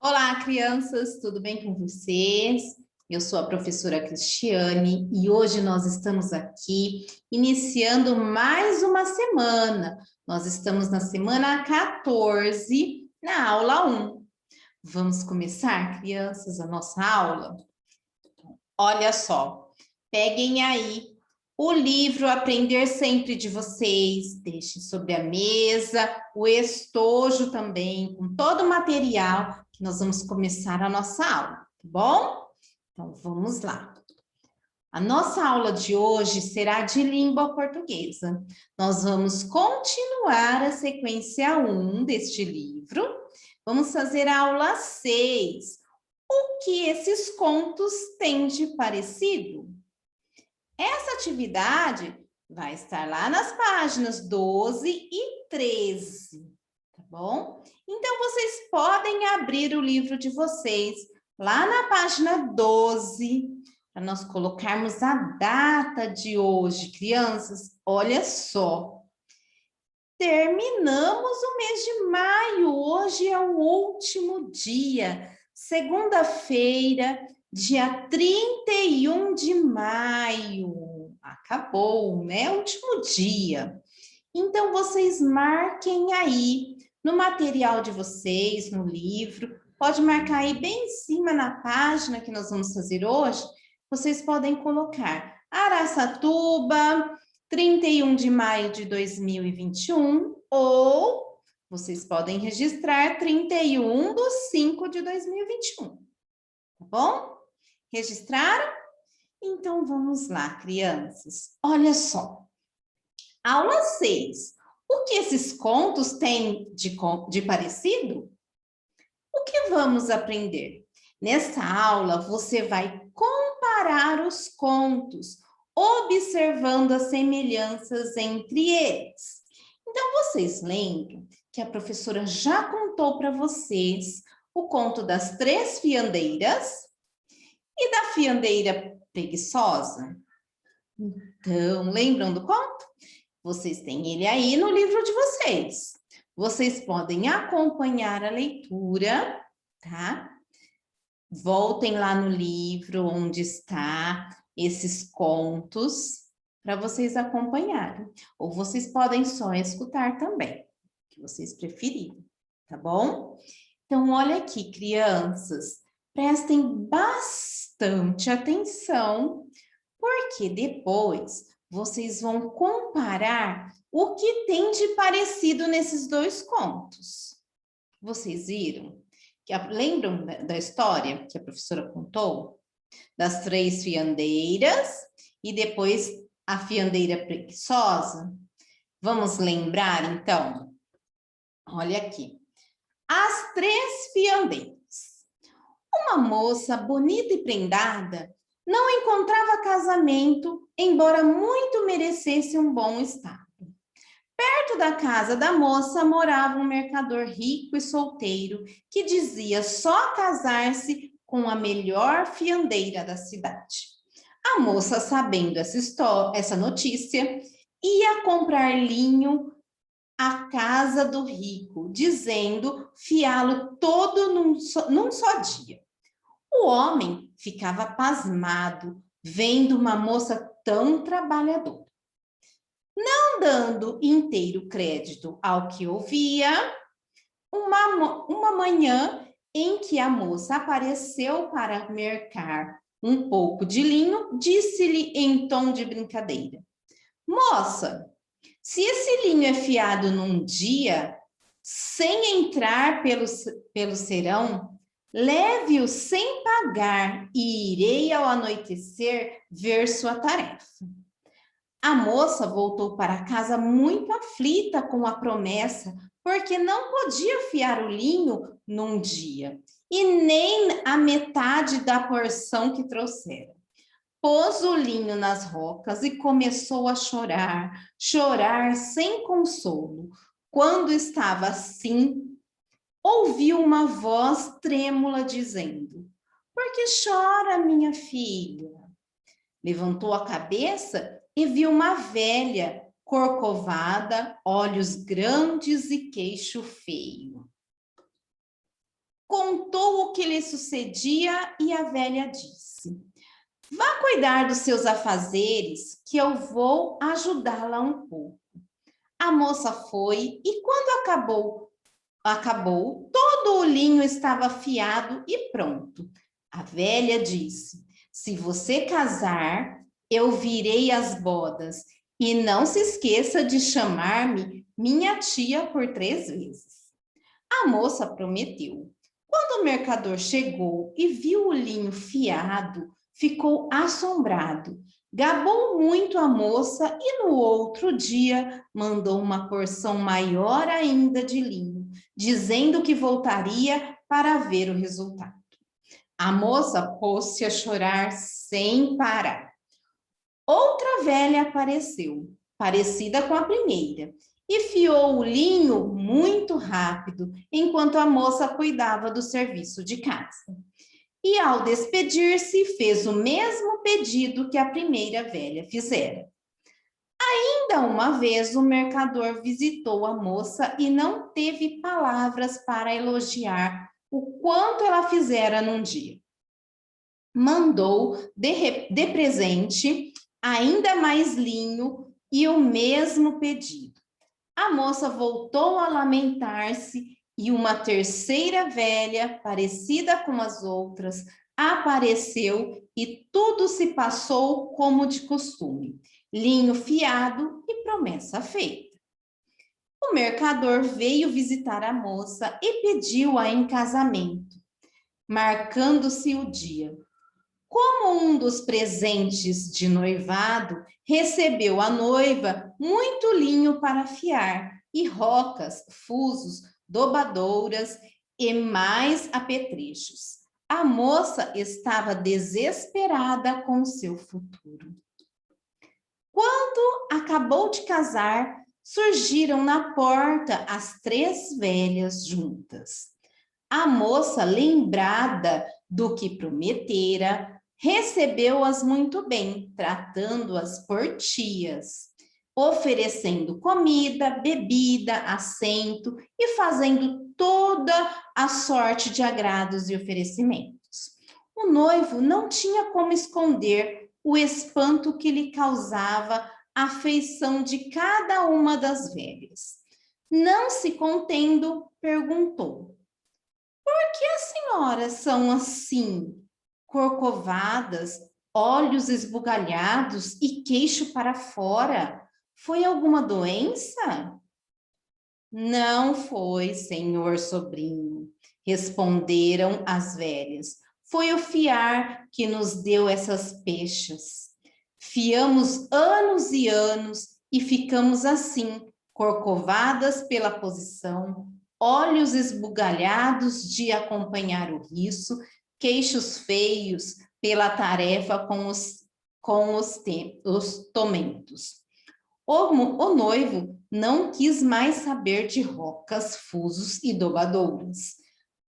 Olá, crianças, tudo bem com vocês? Eu sou a professora Cristiane e hoje nós estamos aqui iniciando mais uma semana. Nós estamos na semana 14, na aula 1. Vamos começar, crianças, a nossa aula? Olha só, peguem aí o livro Aprender Sempre de vocês, deixem sobre a mesa, o estojo também, com todo o material que nós vamos começar a nossa aula, tá bom? Então, vamos lá. A nossa aula de hoje será de língua portuguesa. Nós vamos continuar a sequência 1 deste livro. Vamos fazer a aula 6. O que esses contos têm de parecido? Essa atividade vai estar lá nas páginas 12 e 13, tá bom? Então, vocês podem abrir o livro de vocês lá na página 12, para nós colocarmos a data de hoje. Crianças, olha só. Terminamos o mês de maio, hoje é o último dia, segunda-feira, dia 31 de maio, acabou, né? Último dia. Então, vocês marquem aí no material de vocês, no livro, pode marcar aí bem em cima na página que nós vamos fazer hoje, vocês podem colocar Araçatuba, 31 de maio de 2021, ou vocês podem registrar 31 de 5 de 2021, tá bom? Registraram? Então, vamos lá, crianças. Olha só. Aula 6. O que esses contos têm de parecido? O que vamos aprender? Nesta aula, você vai comparar os contos, observando as semelhanças entre eles. Então, vocês lembram que a professora já contou para vocês o conto das três fiandeiras e da fiandeira preguiçosa? Então, lembram do conto? Vocês têm ele aí no livro de vocês. Vocês podem acompanhar a leitura, tá? Voltem lá no livro onde está esses contos para vocês acompanharem. Ou vocês podem só escutar também, o que vocês preferirem, tá bom? Então, olha aqui, crianças, prestem bastante atenção, porque depois vocês vão comparar o que tem de parecido nesses dois contos. Vocês viram? Lembram da história que a professora contou? Das três fiandeiras e depois a fiandeira preguiçosa? Vamos lembrar, então? Olha aqui. As três fiandeiras. Uma moça bonita e prendada não encontrava casamento, embora muito merecesse um bom estado. Perto da casa da moça morava um mercador rico e solteiro que dizia só casar-se com a melhor fiandeira da cidade. A moça, sabendo essa notícia, ia comprar linho à casa do rico, dizendo fiá-lo todo num só dia. O homem ficava pasmado, vendo uma moça tão trabalhadora. Não dando inteiro crédito ao que ouvia, uma manhã em que a moça apareceu para mercar um pouco de linho, disse-lhe em tom de brincadeira: Moça, se esse linho é fiado num dia, sem entrar pelo serão, leve-o sem pagar e irei ao anoitecer ver sua tarefa. A moça voltou para casa muito aflita com a promessa, porque não podia fiar o linho num dia, e nem a metade da porção que trouxera. Pôs o linho nas rocas e começou a chorar, chorar sem consolo. Quando estava assim, ouviu uma voz trêmula dizendo: Por que chora, minha filha? Levantou a cabeça e viu uma velha, corcovada, olhos grandes e queixo feio. contou o que lhe sucedia e a velha disse: vá cuidar dos seus afazeres, que eu vou ajudá-la um pouco. A moça foi e quando acabou, todo o linho estava afiado e pronto. A velha disse: se você casar, eu virei as bodas. E não se esqueça de chamar-me minha tia por 3 vezes. A moça prometeu. Quando o mercador chegou e viu o linho fiado, ficou assombrado. Gabou muito a moça e no outro dia mandou uma porção maior ainda de linho, dizendo que voltaria para ver o resultado. A moça pôs-se a chorar sem parar. Outra velha apareceu, parecida com a primeira, e fiou o linho muito rápido, enquanto a moça cuidava do serviço de casa. E ao despedir-se, fez o mesmo pedido que a primeira velha fizera. Ainda uma vez o mercador visitou a moça e não teve palavras para elogiar o quanto ela fizera num dia. Mandou de presente ainda mais linho e o mesmo pedido. A moça voltou a lamentar-se e uma terceira velha, parecida com as outras, apareceu e tudo se passou como de costume. Linho fiado e promessa feita. O mercador veio visitar a moça e pediu-a em casamento, marcando-se o dia. Como um dos presentes de noivado, recebeu a noiva muito linho para afiar, e rocas, fusos, dobradouras e mais apetrechos. A moça estava desesperada com seu futuro. Quando acabou de casar, surgiram na porta as 3 velhas juntas. A moça, lembrada do que prometera, recebeu-as muito bem, tratando-as por tias, oferecendo comida, bebida, assento e fazendo toda a sorte de agrados e oferecimentos. O noivo não tinha como esconder o espanto que lhe causava a afeição de cada uma das velhas. Não se contendo, perguntou: por que as senhoras são assim, corcovadas, olhos esbugalhados e queixo para fora? Foi alguma doença? Não foi, senhor sobrinho, responderam as velhas. Foi o fiar que nos deu essas peixas. Fiamos anos e anos e ficamos assim, corcovadas pela posição, olhos esbugalhados de acompanhar o riso, queixos feios pela tarefa com os tomentos. O noivo não quis mais saber de rocas, fusos e dobradouras.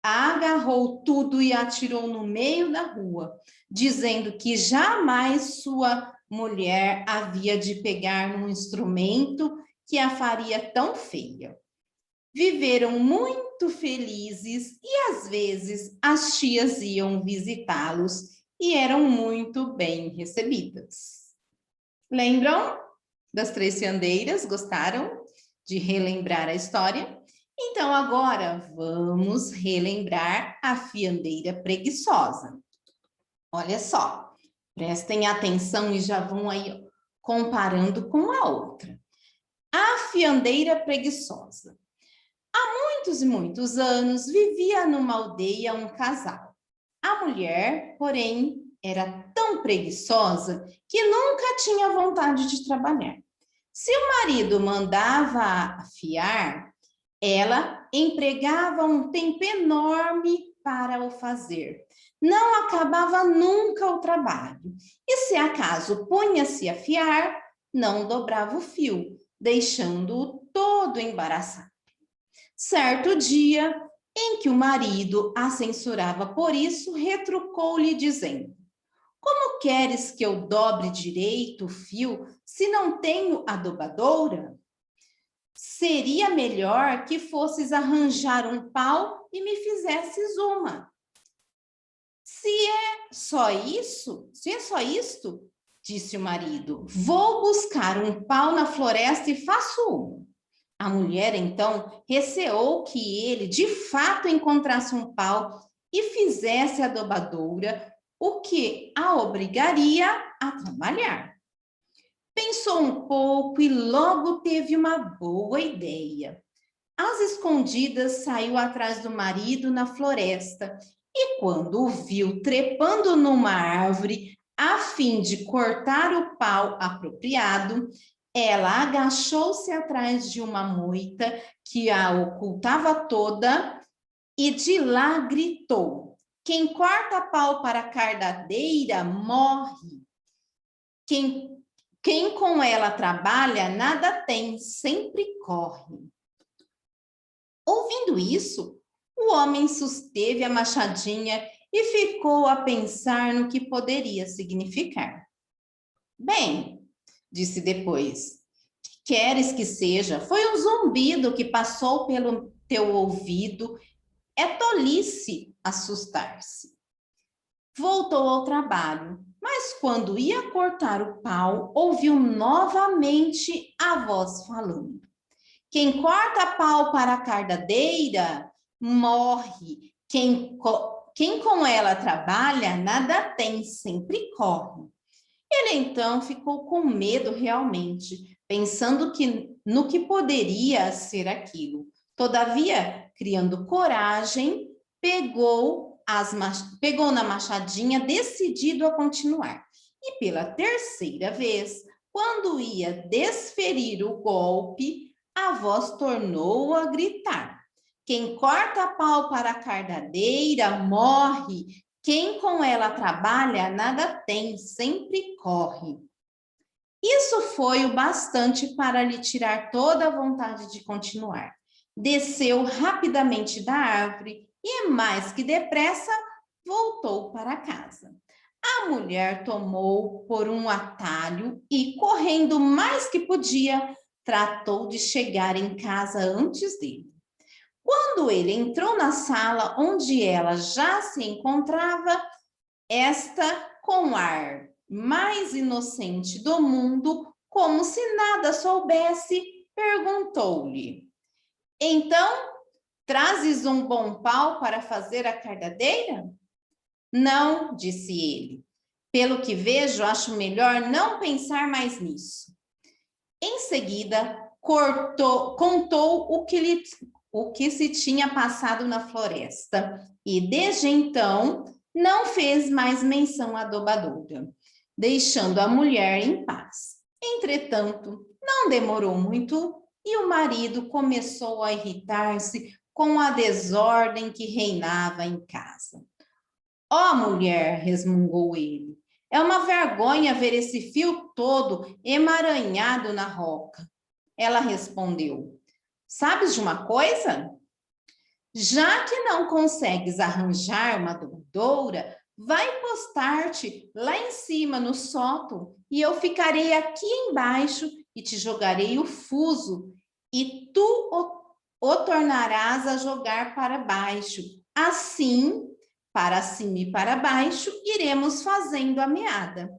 Agarrou tudo e atirou no meio da rua, dizendo que jamais sua mulher havia de pegar num instrumento que a faria tão feia. Viveram muito felizes e às vezes as tias iam visitá-los e eram muito bem recebidas. Lembram das 3 fiandeiras? Gostaram de relembrar a história? Então agora vamos relembrar a fiandeira preguiçosa. Olha só, prestem atenção e já vão aí comparando com a outra. A fiandeira preguiçosa. Muitos e muitos anos vivia numa aldeia um casal. A mulher, porém, era tão preguiçosa que nunca tinha vontade de trabalhar. Se o marido mandava afiar, ela empregava um tempo enorme para o fazer. Não acabava nunca o trabalho. E se acaso punha-se a afiar, não dobrava o fio, deixando-o todo embaraçado. Certo dia, em que o marido a censurava por isso, retrucou-lhe dizendo: como queres que eu dobre direito o fio se não tenho a dobradora? seria melhor que fosses arranjar um pau e me fizesses uma. Se é só isto, disse o marido, vou buscar um pau na floresta e faço uma. A mulher, então, receou que ele, de fato, encontrasse um pau e fizesse a dobadoura, o que a obrigaria a trabalhar. Pensou um pouco e logo teve uma boa ideia. Às escondidas, saiu atrás do marido na floresta e, quando o viu trepando numa árvore, a fim de cortar o pau apropriado, ela agachou-se atrás de uma moita que a ocultava toda e de lá gritou: quem corta pau para a cardadeira morre. Quem com ela trabalha nada tem, sempre corre. Ouvindo isso, o homem susteve a machadinha e ficou a pensar no que poderia significar. Bem, disse depois, que queres que seja? Foi um zumbido que passou pelo teu ouvido. É tolice assustar-se. Voltou ao trabalho, mas quando ia cortar o pau, ouviu novamente a voz falando. Quem corta pau para a cardadeira morre. Quem com ela trabalha nada tem, sempre corre. Ele então ficou com medo realmente, pensando no que poderia ser aquilo. Todavia, criando coragem, pegou na machadinha, decidido a continuar. E pela terceira vez, quando ia desferir o golpe, a voz tornou a gritar. Quem corta pau para a cardadeira morre. Quem com ela trabalha nada tem, sempre corre. Isso foi o bastante para lhe tirar toda a vontade de continuar. Desceu rapidamente da árvore e, mais que depressa, voltou para casa. A mulher tomou por um atalho e, correndo mais que podia, tratou de chegar em casa antes dele. Quando ele entrou na sala onde ela já se encontrava, esta, com ar mais inocente do mundo, como se nada soubesse, perguntou-lhe: então, trazes um bom pau para fazer a cardadeira? Não, disse ele. Pelo que vejo, acho melhor não pensar mais nisso. Em seguida, contou o que se tinha passado na floresta e, desde então, não fez mais menção à dobadoura, deixando a mulher em paz. Entretanto, não demorou muito e o marido começou a irritar-se com a desordem que reinava em casa. Ó, mulher, resmungou ele, é uma vergonha ver esse fio todo emaranhado na roca. Ela respondeu, sabes de uma coisa? Já que não consegues arranjar uma dobadoura, vai postar-te lá em cima no sótão e eu ficarei aqui embaixo e te jogarei o fuso e tu o tornarás a jogar para baixo. Assim, para cima e para baixo, iremos fazendo a meada.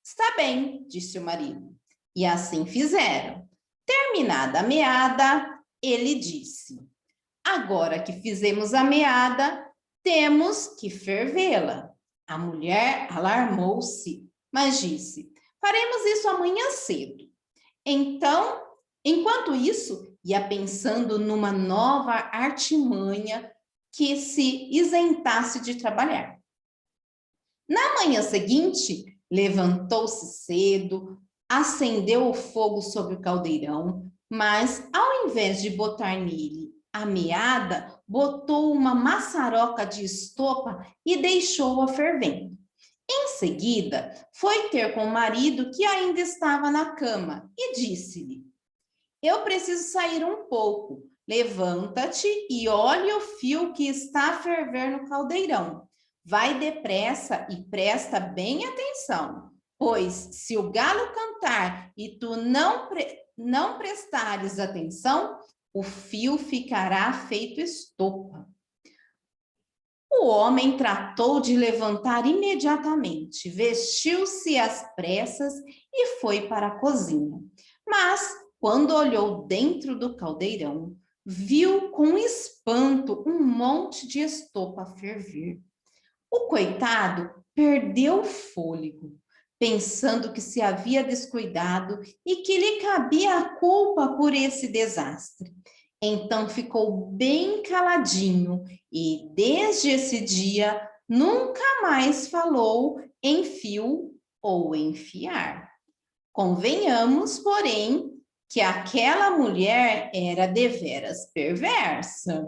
Está bem, disse o marido. E assim fizeram. Terminada a meada, ele disse, agora que fizemos a meada, temos que fervê-la. A mulher alarmou-se, mas disse, faremos isso amanhã cedo. Então, enquanto isso, ia pensando numa nova artimanha que se isentasse de trabalhar. Na manhã seguinte, levantou-se cedo, acendeu o fogo sobre o caldeirão, mas ao invés de botar nele a meada, botou uma maçaroca de estopa e deixou-a fervendo. Em seguida, foi ter com o marido que ainda estava na cama e disse-lhe, eu preciso sair um pouco. Levanta-te e olhe o fio que está a ferver no caldeirão. Vai depressa e presta bem atenção, pois se o galo cantar e tu não não prestares atenção, o fio ficará feito estopa. O homem tratou de levantar imediatamente, vestiu-se às pressas e foi para a cozinha. Mas, quando olhou dentro do caldeirão, viu com espanto um monte de estopa a ferver. O coitado perdeu o fôlego, pensando que se havia descuidado e que lhe cabia a culpa por esse desastre. Então ficou bem caladinho e, desde esse dia, nunca mais falou em fio ou em fiar. Convenhamos, porém, que aquela mulher era deveras perversa.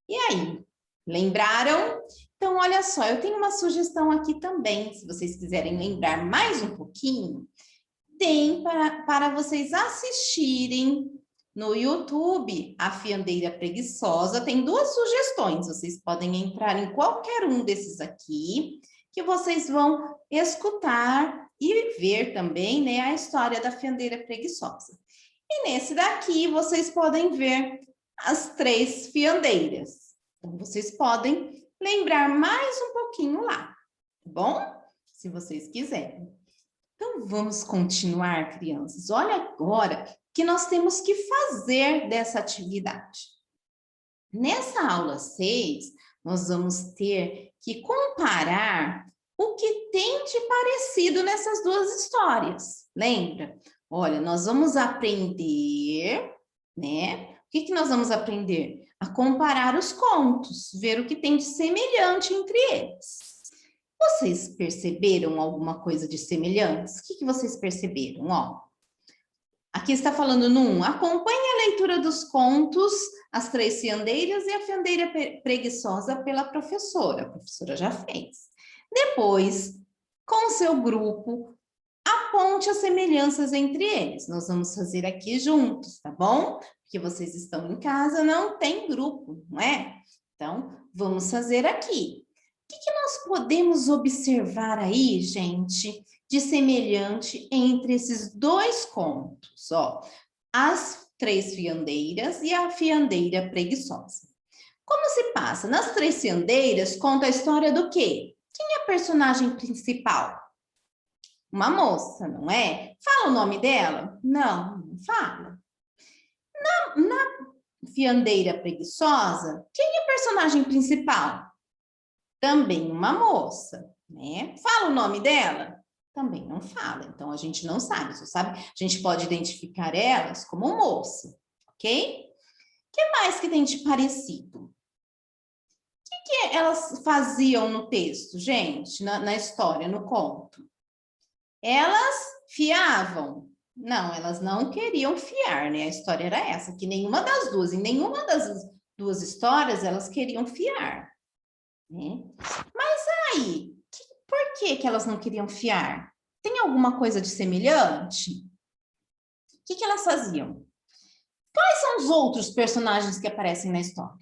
E aí, lembraram? Então, olha só, eu tenho uma sugestão aqui também, se vocês quiserem lembrar mais um pouquinho, tem para vocês assistirem no YouTube A Fiandeira Preguiçosa. Tem duas sugestões, vocês podem entrar em qualquer um desses aqui, que vocês vão escutar e ver também, né, a história da Fiandeira Preguiçosa. E nesse daqui, vocês podem ver as três fiandeiras. Então, vocês podem lembrar mais um pouquinho lá, tá bom? Se vocês quiserem. Então, vamos continuar, crianças. Olha agora o que nós temos que fazer dessa atividade. Nessa aula 6, nós vamos ter que comparar o que tem de parecido nessas duas histórias. Lembra? Olha, nós vamos aprender, né? O que nós vamos aprender? A comparar os contos, ver o que tem de semelhante entre eles. Vocês perceberam alguma coisa de semelhantes? O que vocês perceberam? Ó, aqui está falando no 1. Acompanhe a leitura dos contos As Três Fiandeiras e a Fiandeira Preguiçosa pela professora. A professora já fez. Depois, com seu grupo, aponte as semelhanças entre eles. Nós vamos fazer aqui juntos, tá bom? Porque vocês estão em casa, não tem grupo, não é? Então, vamos fazer aqui. O que nós podemos observar aí, gente, de semelhante entre esses dois contos? Ó, As Três Fiandeiras e a Fiandeira Preguiçosa. Como se passa? Nas Três Fiandeiras, conta a história do quê? Quem é a personagem principal? Uma moça, não é? Fala o nome dela? Não, não fala. Na Fiandeira Preguiçosa, quem é a personagem principal? Também uma moça, né? Fala o nome dela? Também não fala, então a gente não sabe, só sabe? A gente pode identificar elas como moça, ok? O que mais que tem de parecido? O que elas faziam no texto, gente, na história, no conto? Elas fiavam? Não, elas não queriam fiar, né? A história era essa, que nenhuma das duas, em nenhuma das duas histórias elas queriam fiar, né? Mas aí, por que elas não queriam fiar? Tem alguma coisa de semelhante? O que elas faziam? Quais são os outros personagens que aparecem na história?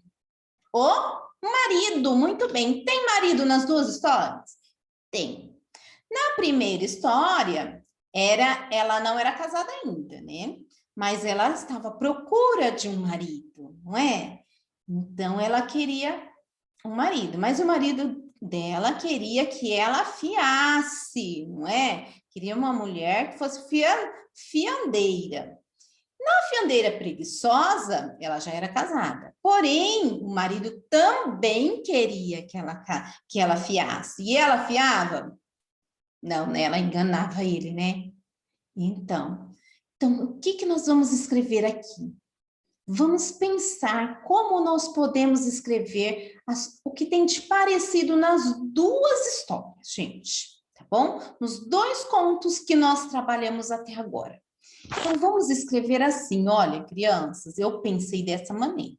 O marido, muito bem. Tem marido nas duas histórias? Tem. Na primeira história, ela não era casada ainda, né? Mas ela estava à procura de um marido, não é? Então, ela queria um marido, mas o marido dela queria que ela fiasse, não é? Queria uma mulher que fosse fiandeira. Na fiandeira preguiçosa, ela já era casada. Porém, o marido também queria que ela fiasse. E ela fiava? Não, né? Ela enganava ele, né? Então, o que nós vamos escrever aqui? Vamos pensar como nós podemos escrever o que tem de parecido nas duas histórias, gente, tá bom? Nos dois contos que nós trabalhamos até agora. Então, vamos escrever assim, olha, crianças, eu pensei dessa maneira.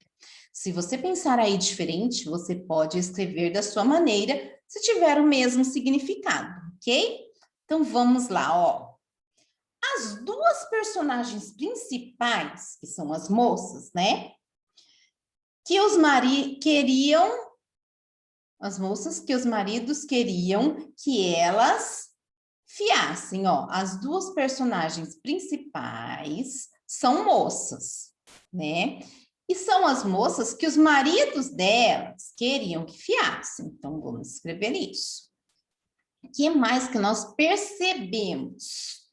Se você pensar aí diferente, você pode escrever da sua maneira, se tiver o mesmo significado, ok? Então, vamos lá, ó. As duas personagens principais, que são as moças, né? Que os as moças que os maridos queriam que elas fiassem, ó, as duas personagens principais são moças, né? E são as moças que os maridos delas queriam que fiassem. Então, vamos escrever isso. O que mais que nós percebemos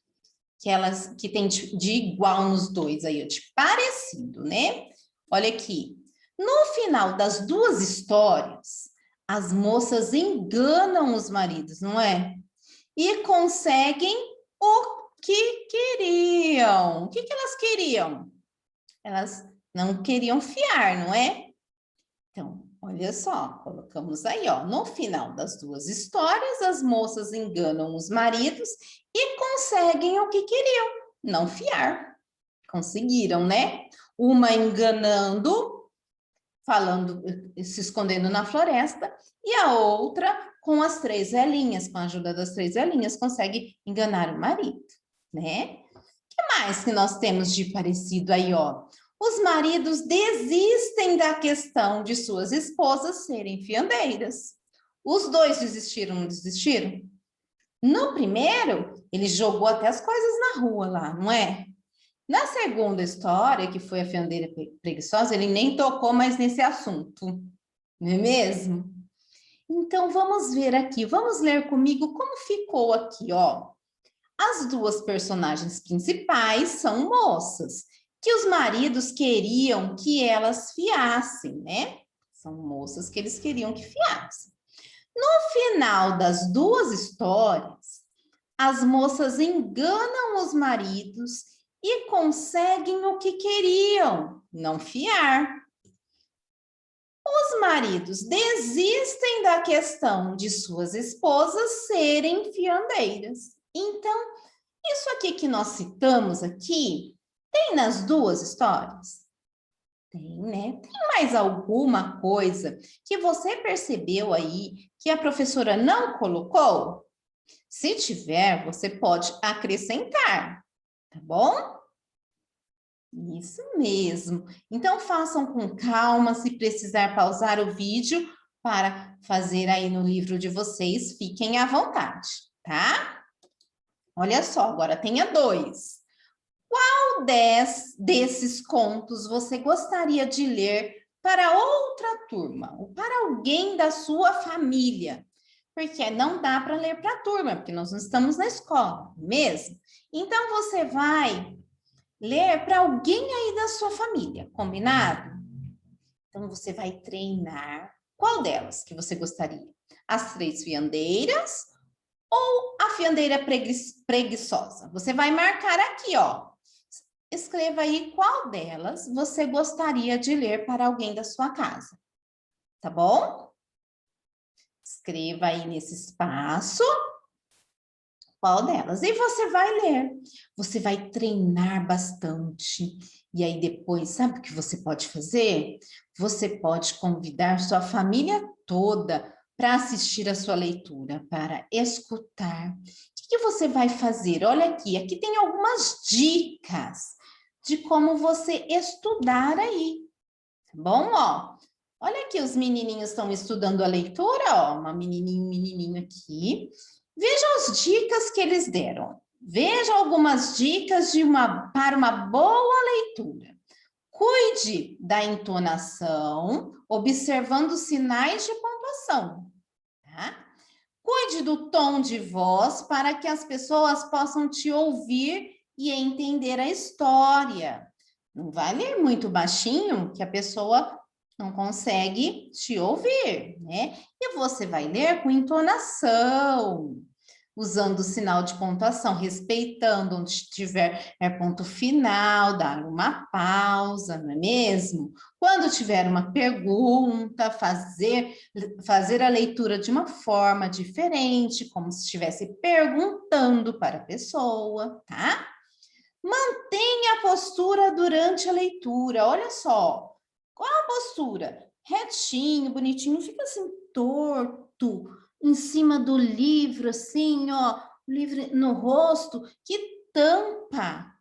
que elas que tem de igual nos dois aí, de parecido, né? Olha aqui. No final das duas histórias, as moças enganam os maridos, não é? E conseguem o que queriam. O que elas queriam? Elas não queriam fiar, não é? Então, olha só, colocamos aí, ó, no final das duas histórias, as moças enganam os maridos e conseguem o que queriam, não fiar. Conseguiram, né? Uma enganando, falando, se escondendo na floresta, e a outra com as três velhinhas, com a ajuda das três velhinhas, consegue enganar o marido, né? O que mais que nós temos de parecido aí, ó? Os maridos desistem da questão de suas esposas serem fiandeiras. Os dois desistiram, não desistiram? No primeiro, ele jogou até as coisas na rua lá, não é? Na segunda história, que foi a fiandeira preguiçosa, ele nem tocou mais nesse assunto, não é mesmo? Então, vamos ver aqui, vamos ler comigo como ficou aqui, ó. As duas personagens principais são moças, que os maridos queriam que elas fiassem, né? São moças que eles queriam que fiassem. No final das duas histórias, as moças enganam os maridos e conseguem o que queriam, não fiar. Os maridos desistem da questão de suas esposas serem fiandeiras. Então, isso aqui que nós citamos aqui, tem nas duas histórias? Tem, né? Tem mais alguma coisa que você percebeu aí que a professora não colocou? Se tiver, você pode acrescentar, tá bom? Isso mesmo. Então, façam com calma, se precisar pausar o vídeo para fazer aí no livro de vocês, fiquem à vontade, tá? Olha só, agora tenha dois. Qual desses contos você gostaria de ler para outra turma ou para alguém da sua família? Porque não dá para ler para a turma, porque nós não estamos na escola, mesmo? Então, você vai ler para alguém aí da sua família, combinado? Então, você vai treinar. Qual delas que você gostaria? As três fiandeiras ou a fiandeira preguiçosa? Você vai marcar aqui, ó. Escreva aí qual delas você gostaria de ler para alguém da sua casa, tá bom? Escreva aí nesse espaço qual delas. E você vai ler, você vai treinar bastante. E aí depois, sabe o que você pode fazer? Você pode convidar sua família toda para assistir a sua leitura, para escutar. O que você vai fazer? Olha aqui, aqui tem algumas dicas de como você estudar aí, tá bom? Ó, olha aqui, os menininhos estão estudando a leitura, ó, uma menininha, um menininho aqui. Veja as dicas que eles deram. Veja algumas dicas para uma boa leitura. Cuide da entonação, observando sinais de pontuação, tá? Cuide do tom de voz para que as pessoas possam te ouvir e entender a história. Não vai ler muito baixinho que a pessoa não consegue te ouvir, né? E você vai ler com entonação, usando o sinal de pontuação, respeitando onde tiver ponto final, dar uma pausa, não é mesmo? Quando tiver uma pergunta, fazer a leitura de uma forma diferente, como se estivesse perguntando para a pessoa, tá? Mantenha a postura durante a leitura. Olha só, qual a postura? Retinho, bonitinho, não fica assim torto, em cima do livro, assim, ó, livro no rosto, que tampa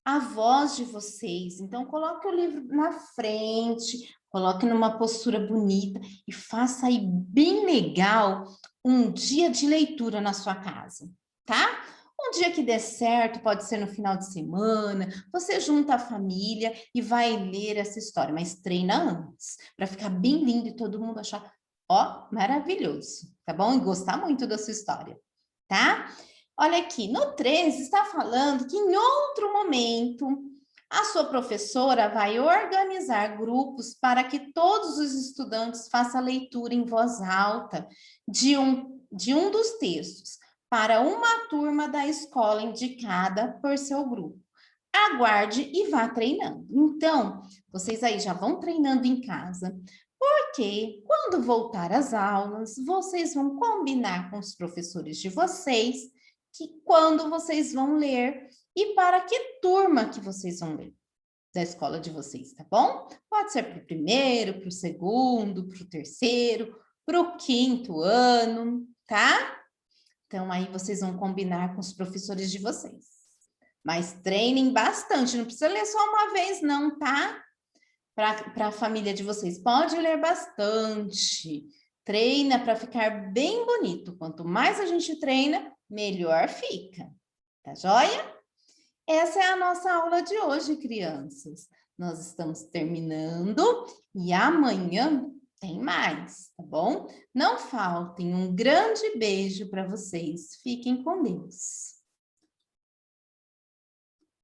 a voz de vocês. Então, coloque o livro na frente, coloque numa postura bonita e faça aí bem legal um dia de leitura na sua casa. tá? Um dia que der certo, pode ser no final de semana, você junta a família e vai ler essa história, mas treina antes, para ficar bem lindo e todo mundo achar, ó, maravilhoso, tá bom? E gostar muito da sua história, tá? Olha aqui, no 13 está falando que em outro momento a sua professora vai organizar grupos para que todos os estudantes façam a leitura em voz alta de um dos textos para uma turma da escola indicada por seu grupo. Aguarde e vá treinando. Então, vocês aí já vão treinando em casa, porque quando voltar às aulas, vocês vão combinar com os professores de vocês que quando vocês vão ler e para que turma que vocês vão ler da escola de vocês, tá bom? Pode ser para o primeiro, para o segundo, para o terceiro, para o quinto ano, tá? Então, aí vocês vão combinar com os professores de vocês. Mas treinem bastante, não precisa ler só uma vez, não, tá? Para a família de vocês. Pode ler bastante. Treina para ficar bem bonito. Quanto mais a gente treina, melhor fica. Tá joia? Essa é a nossa aula de hoje, crianças. Nós estamos terminando e amanhã tem mais, tá bom? Não faltem. Um grande beijo para vocês. Fiquem com Deus.